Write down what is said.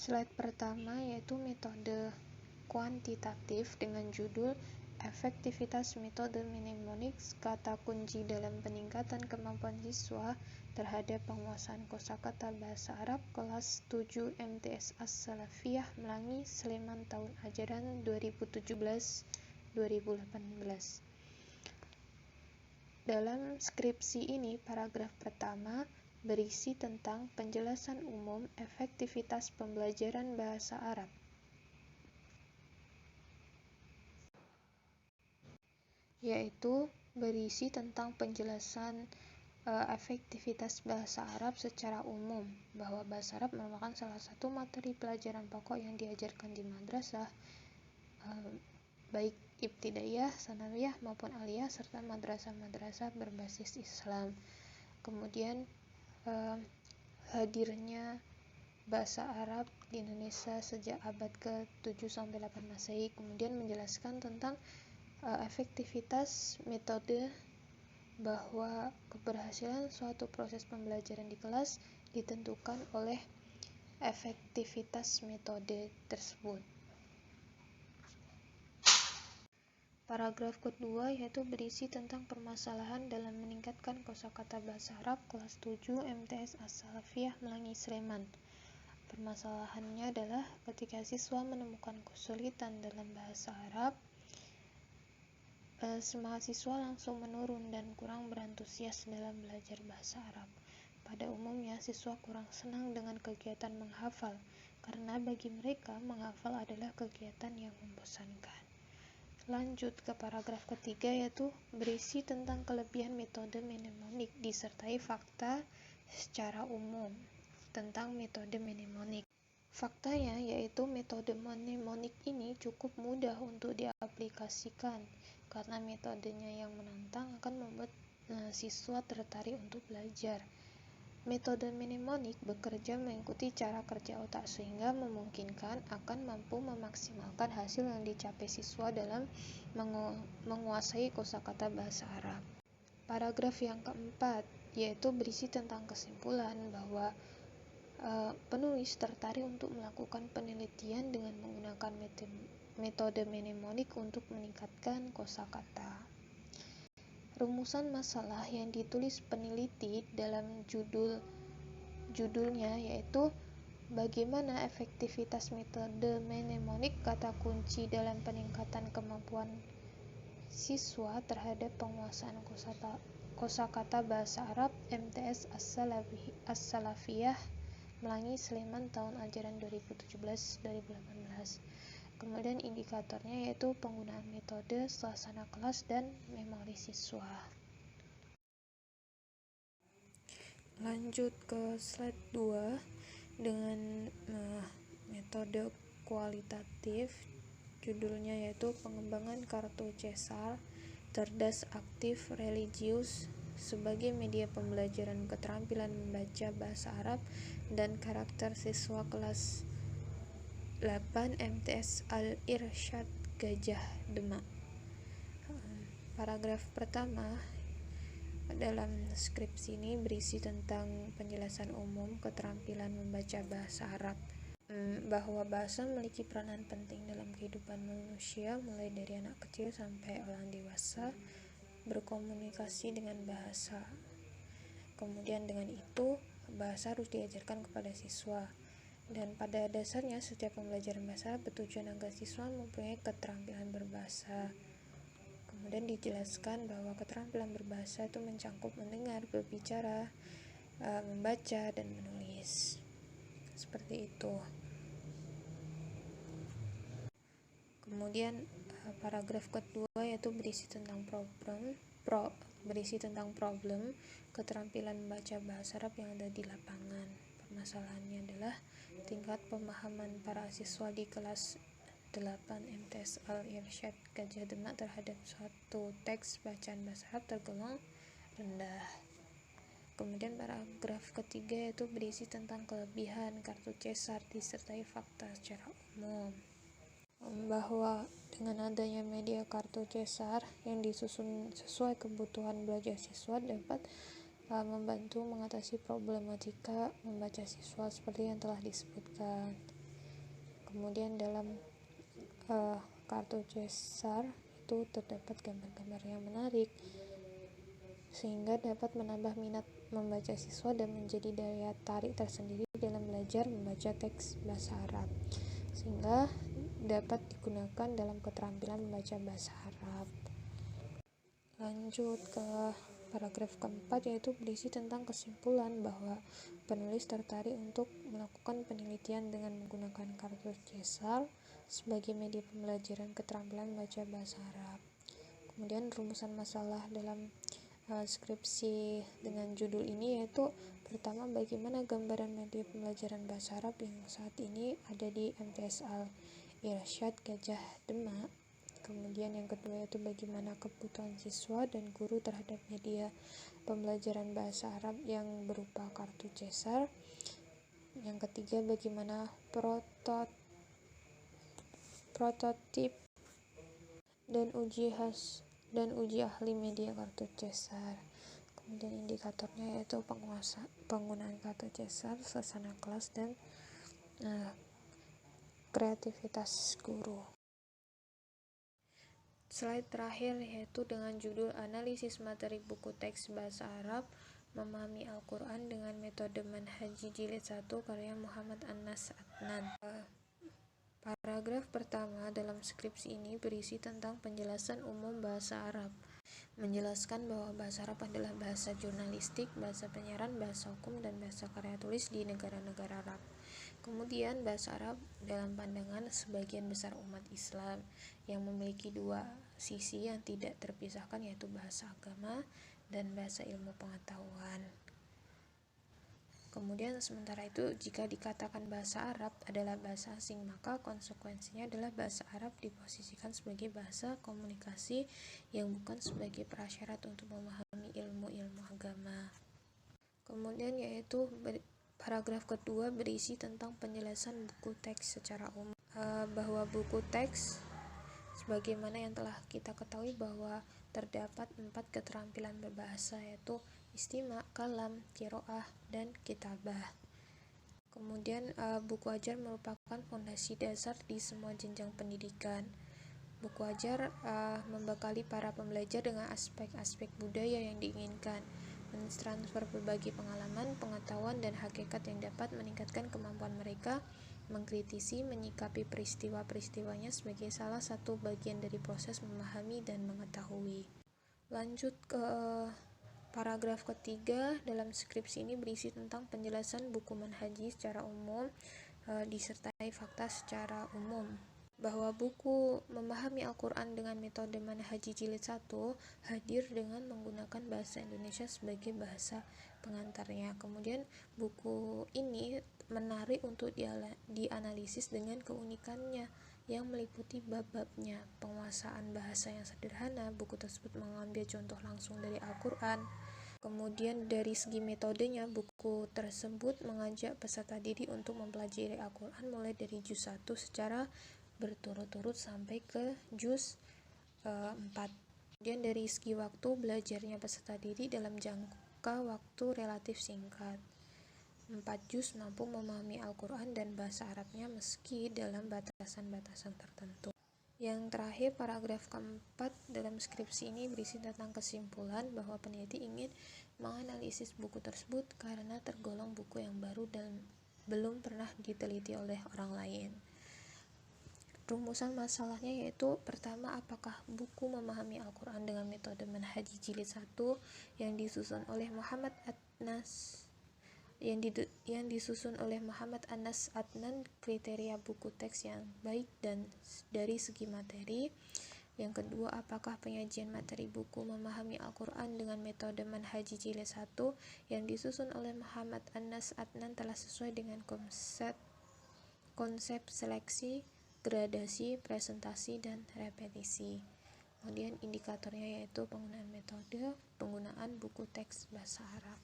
Slide pertama yaitu metode kuantitatif dengan judul Efektivitas Metode Mnemonik, kata kunci dalam peningkatan kemampuan siswa terhadap penguasaan kosakata bahasa Arab kelas 7 MTS As-Salafiyah Melangi Sleman tahun ajaran 2017-2018. Dalam skripsi ini, paragraf pertama berisi tentang penjelasan umum efektivitas pembelajaran bahasa Arab. Yaitu berisi tentang penjelasan efektivitas bahasa Arab secara umum, bahwa bahasa Arab merupakan salah satu materi pelajaran pokok yang diajarkan di madrasah, baik ibtidaiyah, sanawiyah maupun aliyah, serta madrasah-madrasah berbasis Islam. Kemudian hadirnya bahasa Arab di Indonesia sejak abad ke-7-8 Masehi, kemudian menjelaskan tentang efektivitas metode, bahwa keberhasilan suatu proses pembelajaran di kelas ditentukan oleh efektivitas metode tersebut. Paragraf kedua yaitu berisi tentang permasalahan dalam meningkatkan kosakata bahasa Arab kelas 7 MTS As-Salafiyah Melangi Sleman. Permasalahannya adalah ketika siswa menemukan kesulitan dalam bahasa Arab, semangat siswa langsung menurun dan kurang berantusias dalam belajar bahasa Arab. Pada umumnya, siswa kurang senang dengan kegiatan menghafal, karena bagi mereka menghafal adalah kegiatan yang membosankan. Lanjut ke paragraf ketiga yaitu berisi tentang kelebihan metode mnemonik disertai fakta secara umum tentang metode mnemonik. Faktanya yaitu metode mnemonik ini cukup mudah untuk diaplikasikan karena metodenya yang menantang akan membuat siswa tertarik untuk belajar. Metode mnemonik bekerja mengikuti cara kerja otak sehingga memungkinkan akan mampu memaksimalkan hasil yang dicapai siswa dalam menguasai kosakata bahasa Arab. Paragraf yang keempat yaitu berisi tentang kesimpulan bahwa penulis tertarik untuk melakukan penelitian dengan menggunakan metode mnemonik untuk meningkatkan kosakata. Rumusan masalah yang ditulis peneliti dalam judulnya yaitu bagaimana efektivitas metode mnemonik, kata kunci dalam peningkatan kemampuan siswa terhadap penguasaan kosakata bahasa Arab MTS As-Salafiyah Melangi Sleman tahun ajaran 2017-2018. Kemudian indikatornya yaitu penggunaan metode, suasana kelas, dan memori siswa. Lanjut ke slide 2 dengan metode kualitatif, judulnya yaitu pengembangan kartu Cesar, cerdas, aktif, religius sebagai media pembelajaran keterampilan membaca bahasa Arab dan karakter siswa kelas 8 MTS Al-Irsyad Gajah Demak. Paragraf pertama dalam skripsi ini berisi tentang penjelasan umum keterampilan membaca bahasa Arab, bahwa bahasa memiliki peranan penting dalam kehidupan manusia mulai dari anak kecil sampai orang dewasa berkomunikasi dengan bahasa. Kemudian dengan itu bahasa harus diajarkan kepada siswa, dan pada dasarnya setiap pembelajaran bahasa bertujuan agar siswa mempunyai keterampilan berbahasa. Kemudian dijelaskan bahwa keterampilan berbahasa itu mencakup mendengar, berbicara, membaca, dan menulis. Seperti itu. Kemudian paragraf kedua yaitu berisi tentang problem keterampilan membaca bahasa Arab yang ada di lapangan. Permasalahannya adalah tingkat pemahaman para siswa di kelas 8 MTS Al-Irsyad Gajah Demak terhadap suatu teks bacaan bahasa Arab tergolong rendah. Kemudian paragraf ketiga yaitu berisi tentang kelebihan kartu Cesar disertai fakta secara umum, bahwa dengan adanya media kartu Cesar yang disusun sesuai kebutuhan belajar siswa dapat membantu mengatasi problematika membaca siswa seperti yang telah disebutkan. Kemudian dalam kartu Cesar itu terdapat gambar-gambar yang menarik sehingga dapat menambah minat membaca siswa dan menjadi daya tarik tersendiri dalam belajar membaca teks bahasa Arab, sehingga dapat digunakan dalam keterampilan membaca bahasa Arab. Lanjut ke paragraf keempat, yaitu berisi tentang kesimpulan bahwa penulis tertarik untuk melakukan penelitian dengan menggunakan kartu Cesar sebagai media pembelajaran keterampilan membaca bahasa Arab. Kemudian rumusan masalah dalam skripsi dengan judul ini yaitu pertama, bagaimana gambaran media pembelajaran bahasa Arab yang saat ini ada di MTS Al-Irsyad Gajah Demak. Kemudian yang kedua yaitu bagaimana kebutuhan siswa dan guru terhadap media pembelajaran bahasa Arab yang berupa kartu Cesar. Yang ketiga, bagaimana prototip dan uji ahli media kartu Cesar. Kemudian indikatornya yaitu penggunaan kartu Cesar, suasana kelas, dan kreativitas guru. Slide terakhir yaitu dengan judul analisis materi buku teks bahasa Arab memahami Al-Quran dengan metode Manhaji Jilid 1 karya Muhammad Anas Adnan. Paragraf pertama dalam skripsi ini berisi tentang penjelasan umum bahasa Arab, menjelaskan bahwa bahasa Arab adalah bahasa jurnalistik, bahasa penyiaran, bahasa hukum, dan bahasa karya tulis di negara-negara Arab. Kemudian bahasa Arab dalam pandangan sebagian besar umat Islam yang memiliki dua sisi yang tidak terpisahkan, yaitu bahasa agama dan bahasa ilmu pengetahuan. Kemudian sementara itu, jika dikatakan bahasa Arab adalah bahasa asing, maka konsekuensinya adalah bahasa Arab diposisikan sebagai bahasa komunikasi yang bukan sebagai prasyarat untuk memahami ilmu-ilmu agama. Kemudian yaitu paragraf kedua berisi tentang penjelasan buku teks secara umum, bahwa buku teks sebagaimana yang telah kita ketahui bahwa terdapat 4 keterampilan berbahasa, yaitu istima', kalam, qiraah, dan kitabah. Kemudian buku ajar merupakan fondasi dasar di semua jenjang pendidikan. Buku ajar membekali para pembelajar dengan aspek-aspek budaya yang diinginkan, mentransfer berbagai pengalaman, pengetahuan, dan hakikat yang dapat meningkatkan kemampuan mereka mengkritisi, menyikapi peristiwa-peristiwanya sebagai salah satu bagian dari proses memahami dan mengetahui. Lanjut ke paragraf ketiga dalam skripsi ini berisi tentang penjelasan buku manhaji secara umum, disertai fakta secara umum, bahwa buku memahami Al-Quran dengan metode Manhaji Jilid 1 hadir dengan menggunakan bahasa Indonesia sebagai bahasa pengantarnya. Kemudian buku ini menarik untuk dianalisis dengan keunikannya yang meliputi bab-babnya, penguasaan bahasa yang sederhana. Buku tersebut mengambil contoh langsung dari Al-Quran. Kemudian dari segi metodenya, buku tersebut mengajak peserta didik untuk mempelajari Al-Quran mulai dari juz 1 secara berturut-turut sampai ke juz 4. Kemudian dari segi waktu, belajarnya peserta didik dalam jangka waktu relatif singkat. 4 juz mampu memahami Al-Quran dan bahasa Arabnya meski dalam batasan-batasan tertentu. Yang terakhir, paragraf keempat dalam skripsi ini berisi tentang kesimpulan bahwa peneliti ingin menganalisis buku tersebut karena tergolong buku yang baru dan belum pernah diteliti oleh orang lain. Rumusan masalahnya yaitu pertama, apakah buku memahami Al-Quran dengan metode Manhaji Jilid 1 yang disusun oleh Muhammad Anas Adnan kriteria buku teks yang baik dan dari segi materi. Yang kedua, apakah penyajian materi buku memahami Al-Quran dengan metode Manhaji Jilid 1 yang disusun oleh Muhammad Anas Adnan telah sesuai dengan konsep seleksi, gradasi, presentasi, dan repetisi. Kemudian indikatornya yaitu penggunaan metode, penggunaan buku teks bahasa Arab.